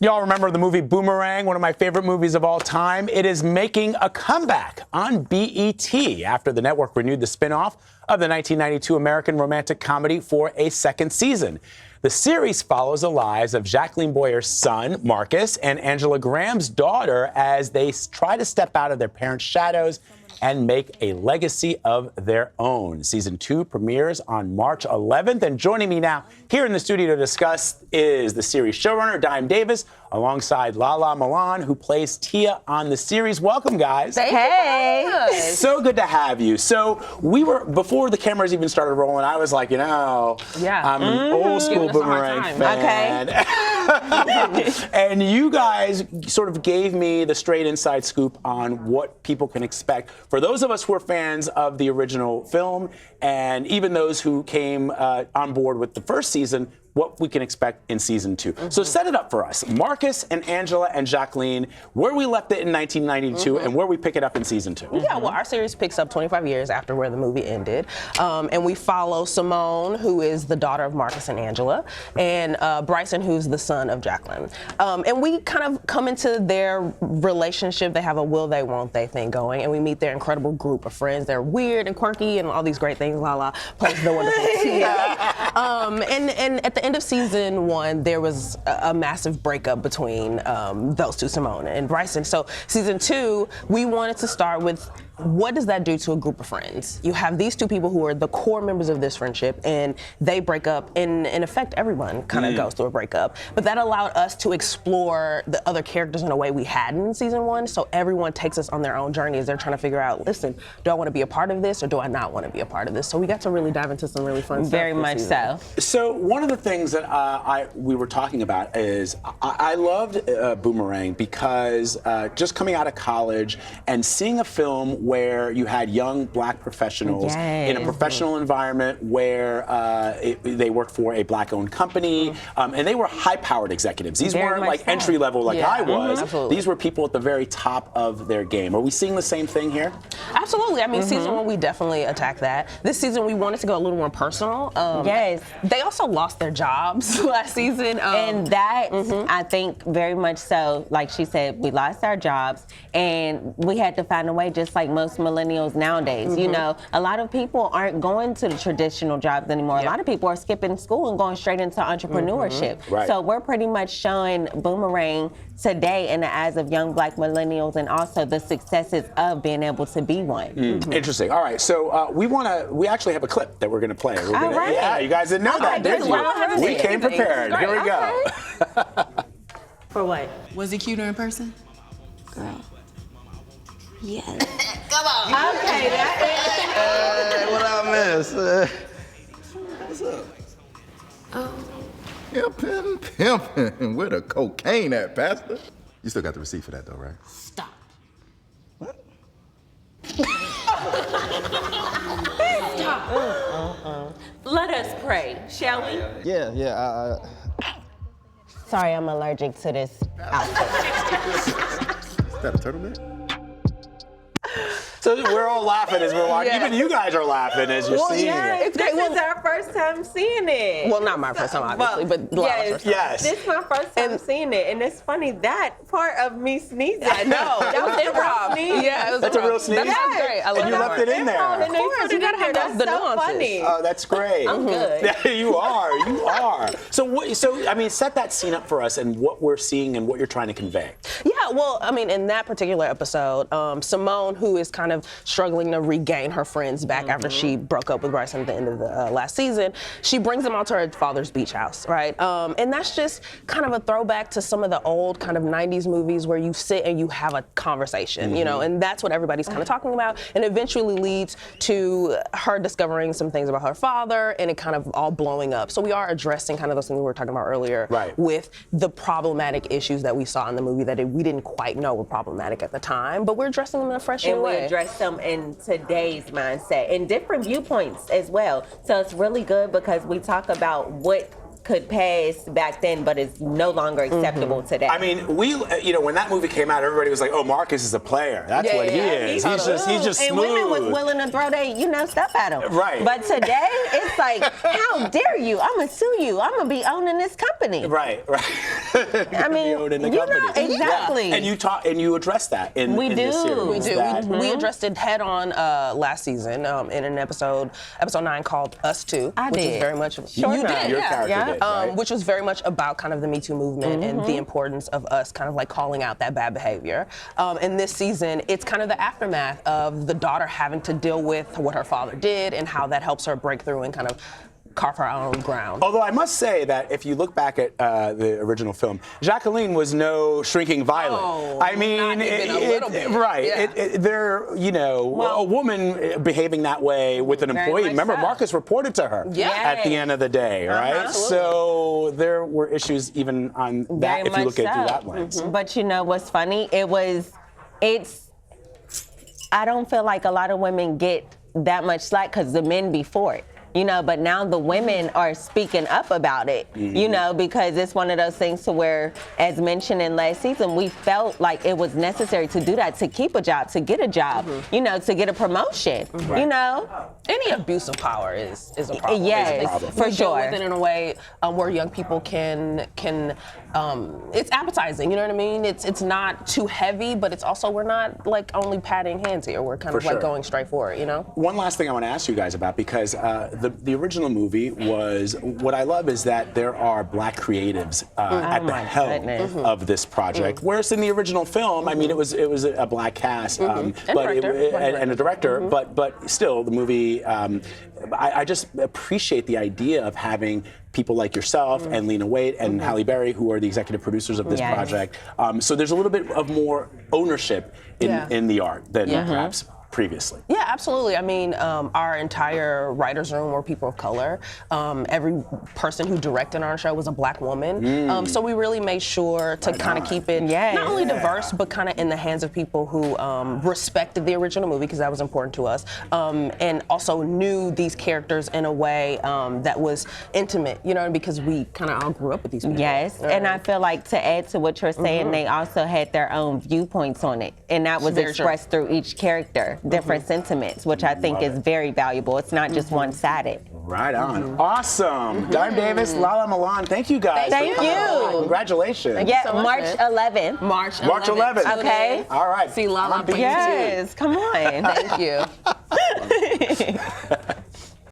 Y'all remember the movie Boomerang, one of my favorite movies of all time? It is making a comeback on BET after the network renewed the spinoff of the 1992 American romantic comedy for a second season. The series follows the lives of Jacqueline Boyer's son, Marcus, and Angela Graham's daughter as they try to step out of their parents' shadows and make a legacy of their own. Season 2 premieres on March 11th. And joining me now here in the studio to discuss is the series showrunner, Dime Davis, alongside LaLa Milan, who plays Tia on the series. Welcome, guys. Hey. So good to have you. So before the cameras even started rolling, I was like, I'm an old school Boomerang fan. Okay. And you guys sort of gave me the straight inside scoop on what people can expect. For those of us who are fans of the original film, and even those who came on board with the first season, what we can expect in season 2. So set it up for us. Marcus and Angela and Jacqueline, where we left it in 1992 and where we pick it up in season 2. Yeah, well, our series picks up 25 years after where the movie ended. And we follow Simone, who is the daughter of Marcus and Angela, and Bryson, who's the son of Jacqueline. And we kind of come into their relationship. They have a will they, won't they thing going, and we meet their incredible group of friends. They're weird and quirky and all these great things. LaLa plays the wonderful Tia. And at the end of season 1, there was a massive breakup between those two, Simone and Bryson. So season 2, we wanted to start with, what does that do to a group of friends? You have these two people who are the core members of this friendship, and they break up, and in effect, everyone kind of goes through a breakup. But that allowed us to explore the other characters in a way we hadn't in season 1, so everyone takes us on their own journey as they're trying to figure out, listen, do I want to be a part of this, or do I not want to be a part of this? So we got to really dive into some really fun stuff. Very much so. So one of the things that we were talking about is I loved Boomerang because just coming out of college and seeing a film where you had young black professionals in a professional environment where they worked for a black-owned company, and they were high-powered executives. These weren't like entry-level like I was. Absolutely. These were people at the very top of their game. Are we seeing the same thing here? Absolutely. I mean, season 1, we definitely attacked that. This season, we wanted to go a little more personal. Yes. They also lost their jobs last season. And that, I think, very much so, like she said, we lost our jobs, and we had to find a way, just like most millennials nowadays. You know, a lot of people aren't going to the traditional jobs anymore. A lot of people are skipping school and going straight into entrepreneurship. Right. So we're pretty much showing Boomerang today in the eyes of young black millennials, and also the successes of being able to be one. Interesting. All right, so we actually have a clip that we're going to play. Right. Yeah, you guys didn't know that, did you? We came prepared. Here we go. For what? Was he cuter in person? Girl. Yes. Come on. Okay, Hey, what I miss? What's up? Pimpin'. Where the cocaine at, Pastor? You still got the receipt for that, though, right? Stop. What? Let us pray, shall we? Yeah. Sorry, I'm allergic to this outfit. Is that a turtleneck? So we're all laughing as we're watching. Even you guys are laughing as you're seeing it. It's great. This is our first time seeing it. Well, not my first time, obviously, but LaLa's first time. Yes. This is my first time seeing it, and it's funny, that part of me sneezing. I know. That was improv. Yeah, it was That's a real sneeze? That was great. I love And you that left part. it in there. Of course, you gotta have the nuances. Funny. Oh, that's great. I'm good. Yeah, you are. So I mean, set that scene up for us and what we're seeing and what you're trying to convey. Yeah, well, I mean, in that particular episode, Simone, who is kind of struggling to regain her friends back after she broke up with Bryson at the end of the last season, she brings them out to her father's beach house, right? And that's just kind of a throwback to some of the old kind of 90s movies where you sit and you have a conversation, you know, and that's what everybody's kind of talking about, and eventually leads to her discovering some things about her father and it kind of all blowing up. So we are addressing kind of those things we were talking about earlier with the problematic issues that we saw in the movie that we didn't quite know were problematic at the time, but we're addressing them in a fresh new way. And we address them in today's mindset and different viewpoints as well. So it's really good because we talk about what could pass back then, but it's no longer acceptable today. I mean, when that movie came out, everybody was like, "Oh, Marcus is a player. That's what he is. He's just and smooth." women was willing to throw their, stuff at him. Right. But today, it's like, how dare you? I'm gonna sue you. I'm gonna be owning this company. Right. I mean, owning the you know, company. exactly. Yeah. And you address that in this series. We do. that- We addressed it head on last season in an episode 9 called Us Two, I which did. was very much Sure you enough. did, Your yeah. character did, right? Which was very much about kind of the Me Too movement and the importance of us kind of like calling out that bad behavior. In this season, it's kind of the aftermath of the daughter having to deal with what her father did and how that helps her break through and kind of carve her own ground. Although I must say that if you look back at the original film, Jacqueline was no shrinking violet. Oh, I mean, not even a little bit. right? Yeah. A woman behaving that way with an Very employee. much Remember, so. Marcus reported to her Yeah. at the end of the day, right? Absolutely. So there were issues even on that Very if you look much at it through so. that lens. But you know what's funny? I don't feel like a lot of women get that much slack because the men before it. But now the women are speaking up about it, because it's one of those things to where, as mentioned in last season, we felt like it was necessary to do that, to keep a job, to get a job, to get a promotion, Any abuse of power is a problem. Yes, It's- for we deal sure. with it in a way where young people can it's appetizing. You know what I mean? It's not too heavy, but it's also we're not like only patting hands here. We're kind of sure. like going straight for it. One last thing I want to ask you guys about, because the original movie was, what I love is that there are black creatives at the helm goodness. of this project. Whereas in the original film, I mean, it was a black cast, And a director, but still the movie. I just appreciate the idea of having people like yourself and Lena Waite and Halle Berry, who are the executive producers of this Yes. project. So there's a little bit of more ownership in the art than perhaps previously. Yeah, absolutely. I mean, our entire writers' room were people of color. Every person who directed our show was a black woman. So we really made sure to kind of keep it not only diverse, but kind of in the hands of people who respected the original movie, because that was important to us, and also knew these characters in a way that was intimate, because we kind of all grew up with these people. Yes, and I feel like, to add to what you're saying, they also had their own viewpoints on it, and that was Very expressed through each character, different sentiments, which I think is very valuable. It's not just one-sided. Right on. Awesome. Dime Davis, LaLa Milan, thank you guys. Thank for coming you. on. Congratulations. Yeah, so much, March man. 11th. March 11th. March 11th. Tune in. Okay. All right. See LaLa On BET. Yes, come on. Thank you.